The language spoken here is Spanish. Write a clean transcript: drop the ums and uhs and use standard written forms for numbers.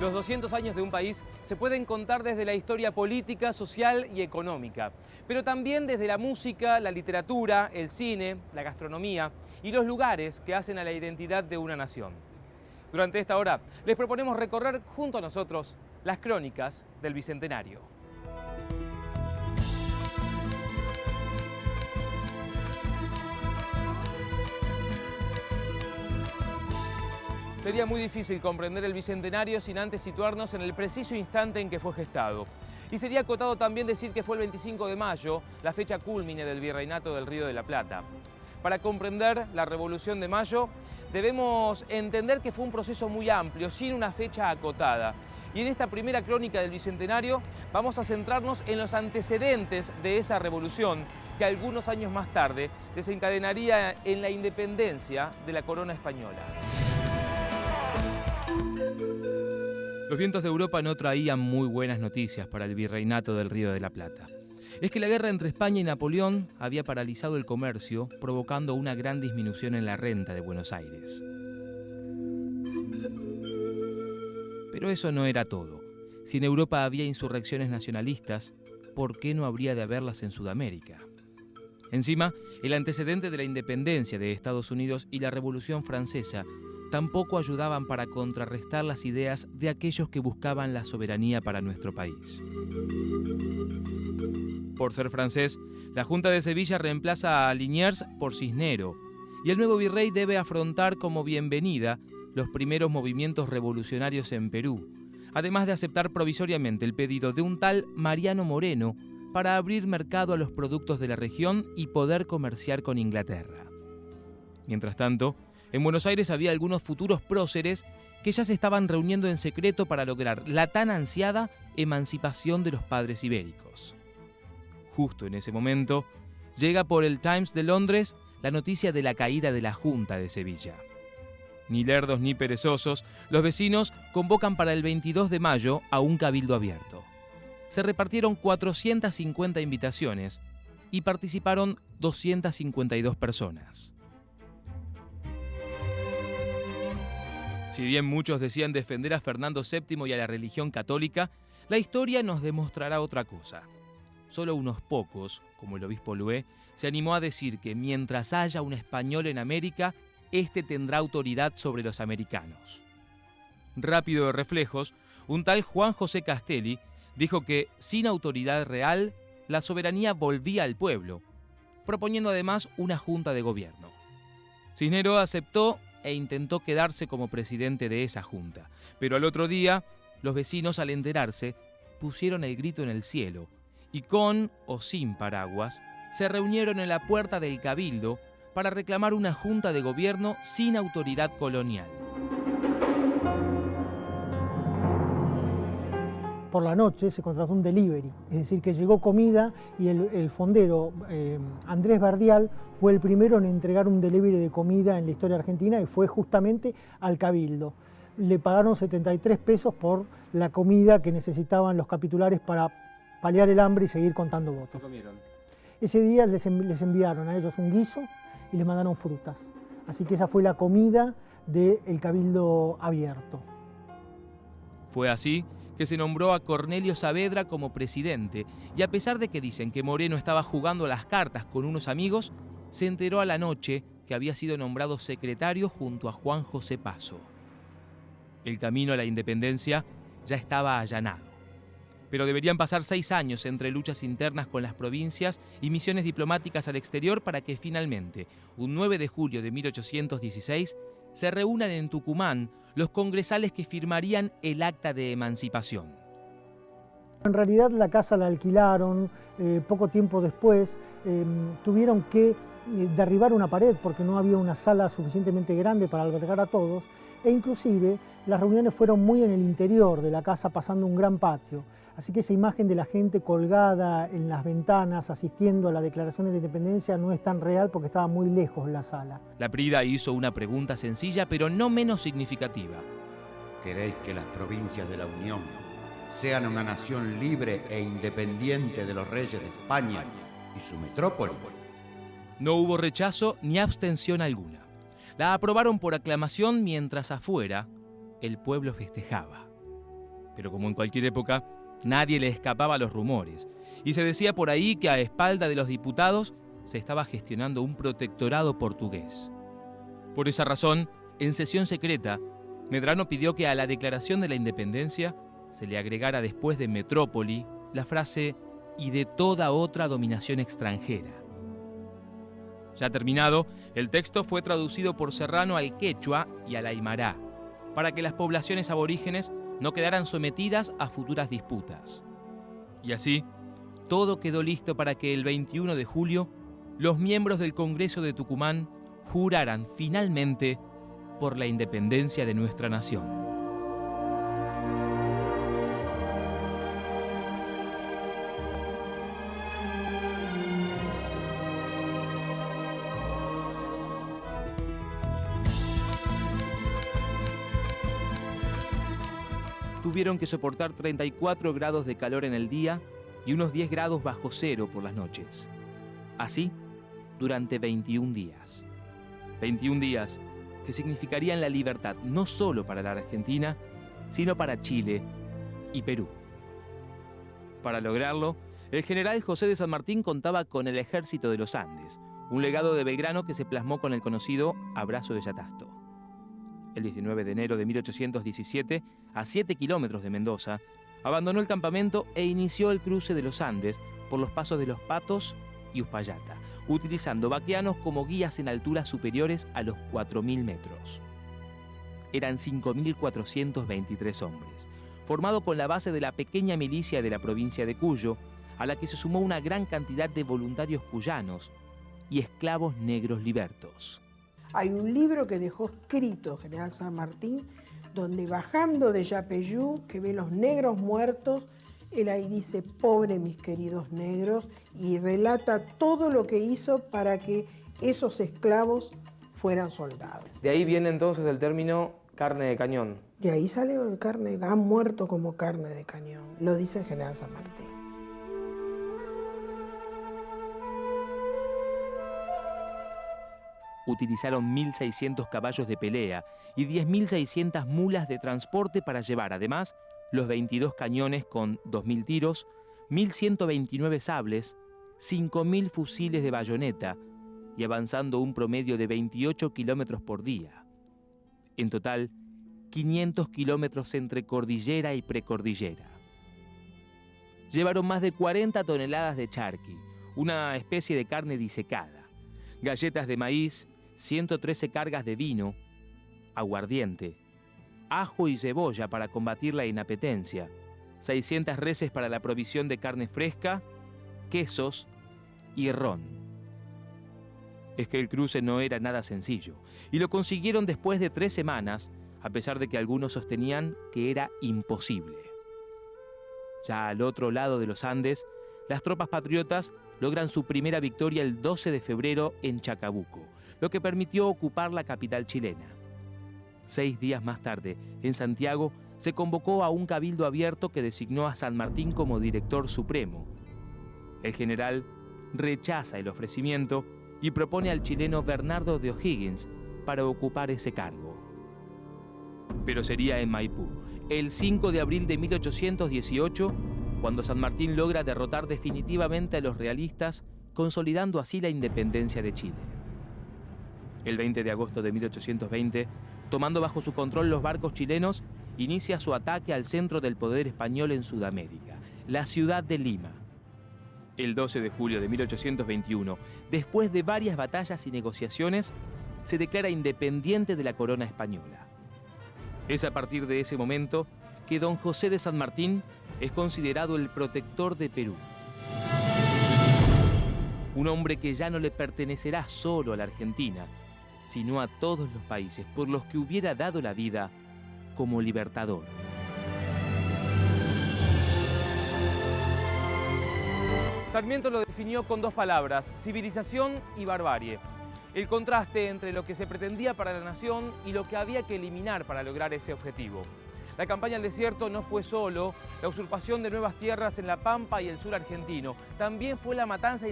Los 200 años de un país se pueden contar desde la historia política, social y económica, pero también desde la música, la literatura, el cine, la gastronomía y los lugares que hacen a la identidad de una nación. Durante esta hora les proponemos recorrer junto a nosotros las crónicas del Bicentenario. Sería muy difícil comprender el Bicentenario sin antes situarnos en el preciso instante en que fue gestado. Y sería acotado también decir que fue el 25 de mayo, la fecha cúlmine del Virreinato del Río de la Plata. Para comprender la Revolución de Mayo, debemos entender que fue un proceso muy amplio, sin una fecha acotada. Y en esta primera crónica del Bicentenario vamos a centrarnos en los antecedentes de esa revolución que algunos años más tarde desencadenaría en la independencia de la corona española. Los vientos de Europa no traían muy buenas noticias para el Virreinato del Río de la Plata. Es que la guerra entre España y Napoleón había paralizado el comercio, provocando una gran disminución en la renta de Buenos Aires. Pero eso no era todo. Si en Europa había insurrecciones nacionalistas, ¿por qué no habría de haberlas en Sudamérica? Encima, el antecedente de la independencia de Estados Unidos y la Revolución Francesa tampoco ayudaban para contrarrestar las ideas de aquellos que buscaban la soberanía para nuestro país. Por ser francés, la Junta de Sevilla reemplaza a Liniers por Cisnero, y el nuevo virrey debe afrontar como bienvenida los primeros movimientos revolucionarios en Perú, además de aceptar provisoriamente el pedido de un tal Mariano Moreno para abrir mercado a los productos de la región y poder comerciar con Inglaterra. Mientras tanto, en Buenos Aires había algunos futuros próceres que ya se estaban reuniendo en secreto para lograr la tan ansiada emancipación de los padres ibéricos. Justo en ese momento, llega por el Times de Londres la noticia de la caída de la Junta de Sevilla. Ni lerdos ni perezosos, los vecinos convocan para el 22 de mayo a un cabildo abierto. Se repartieron 450 invitaciones y participaron 252 personas. Si bien muchos decían defender a Fernando VII y a la religión católica, la historia nos demostrará otra cosa. Solo unos pocos, como el obispo Lué, se animó a decir que mientras haya un español en América, éste tendrá autoridad sobre los americanos. Rápido de reflejos, un tal Juan José Castelli dijo que, sin autoridad real, la soberanía volvía al pueblo, proponiendo además una junta de gobierno. Cisnero aceptó e intentó quedarse como presidente de esa junta. Pero al otro día, los vecinos, al enterarse, pusieron el grito en el cielo y con o sin paraguas, se reunieron en la puerta del Cabildo para reclamar una junta de gobierno sin autoridad colonial. Por la noche se contrató un delivery, es decir, que llegó comida y el fondero Andrés Bardial fue el primero en entregar un delivery de comida en la historia argentina y fue justamente al Cabildo. Le pagaron 73 pesos por la comida que necesitaban los capitulares para paliar el hambre y seguir contando votos. ¿Qué comieron? Ese día les enviaron a ellos un guiso y les mandaron frutas. Así que esa fue la comida del Cabildo abierto. Fue así que se nombró a Cornelio Saavedra como presidente, y a pesar de que dicen que Moreno estaba jugando las cartas con unos amigos, se enteró a la noche que había sido nombrado secretario junto a Juan José Paso. El camino a la independencia ya estaba allanado, pero deberían pasar 6 años entre luchas internas con las provincias y misiones diplomáticas al exterior para que finalmente, un 9 de julio de 1816, se reúnan en Tucumán los congresales que firmarían el acta de emancipación. En realidad la casa la alquilaron, poco tiempo después tuvieron que derribar una pared porque no había una sala suficientemente grande para albergar a todos, e inclusive las reuniones fueron muy en el interior de la casa, pasando un gran patio. Así que esa imagen de la gente colgada en las ventanas asistiendo a la declaración de la independencia no es tan real porque estaba muy lejos la sala. Laprida hizo una pregunta sencilla pero no menos significativa. ¿Queréis que las provincias de la Unión sean una nación libre e independiente de los reyes de España y su metrópoli? No hubo rechazo ni abstención alguna. La aprobaron por aclamación mientras afuera el pueblo festejaba. Pero como en cualquier época, nadie le escapaba a los rumores. Y se decía por ahí que a espalda de los diputados se estaba gestionando un protectorado portugués. Por esa razón, en sesión secreta, Medrano pidió que a la declaración de la independencia se le agregara después de metrópoli la frase «y de toda otra dominación extranjera». Ya terminado, el texto fue traducido por Serrano al quechua y al aymara, para que las poblaciones aborígenes no quedaran sometidas a futuras disputas. Y así, todo quedó listo para que el 21 de julio los miembros del Congreso de Tucumán juraran finalmente por la independencia de nuestra nación. Tuvieron que soportar 34 grados de calor en el día y unos 10 grados bajo cero por las noches. Así, durante 21 días. 21 días que significarían la libertad no solo para la Argentina, sino para Chile y Perú. Para lograrlo, el general José de San Martín contaba con el Ejército de los Andes, un legado de Belgrano que se plasmó con el conocido Abrazo de Yatasto. El 19 de enero de 1817, a 7 kilómetros de Mendoza, abandonó el campamento e inició el cruce de los Andes por los pasos de Los Patos y Uspallata, utilizando vaqueanos como guías en alturas superiores a los 4.000 metros. Eran 5.423 hombres, formado con la base de la pequeña milicia de la provincia de Cuyo, a la que se sumó una gran cantidad de voluntarios cuyanos y esclavos negros libertos. Hay un libro que dejó escrito General San Martín, donde bajando de Yapeyú, que ve los negros muertos, él ahí dice, pobre mis queridos negros, y relata todo lo que hizo para que esos esclavos fueran soldados. De ahí viene entonces el término carne de cañón. De ahí sale el carne, han muerto como carne de cañón, lo dice el General San Martín. Utilizaron 1.600 caballos de pelea y 10.600 mulas de transporte para llevar, además, los 22 cañones con 2.000 tiros, 1.129 sables, 5.000 fusiles de bayoneta y avanzando un promedio de 28 kilómetros por día. En total, 500 kilómetros entre cordillera y precordillera. Llevaron más de 40 toneladas de charqui, una especie de carne disecada, galletas de maíz, 113 cargas de vino, aguardiente, ajo y cebolla para combatir la inapetencia, 600 reses para la provisión de carne fresca, quesos y ron. Es que el cruce no era nada sencillo, y lo consiguieron después de 3 semanas, a pesar de que algunos sostenían que era imposible. Ya al otro lado de los Andes, las tropas patriotas logran su primera victoria el 12 de febrero en Chacabuco, lo que permitió ocupar la capital chilena. 6 días más tarde, en Santiago, se convocó a un cabildo abierto que designó a San Martín como director supremo. El general rechaza el ofrecimiento y propone al chileno Bernardo de O'Higgins para ocupar ese cargo. Pero sería en Maipú, el 5 de abril de 1818, cuando San Martín logra derrotar definitivamente a los realistas, consolidando así la independencia de Chile. El 20 de agosto de 1820, tomando bajo su control los barcos chilenos, inicia su ataque al centro del poder español en Sudamérica, la ciudad de Lima. El 12 de julio de 1821, después de varias batallas y negociaciones, se declara independiente de la corona española. Es a partir de ese momento que don José de San Martín es considerado el protector de Perú. Un hombre que ya no le pertenecerá solo a la Argentina, sino a todos los países por los que hubiera dado la vida como libertador. Sarmiento lo definió con 2 palabras, civilización y barbarie. El contraste entre lo que se pretendía para la nación y lo que había que eliminar para lograr ese objetivo. La campaña al desierto no fue solo la usurpación de nuevas tierras en la Pampa y el sur argentino, también fue la matanza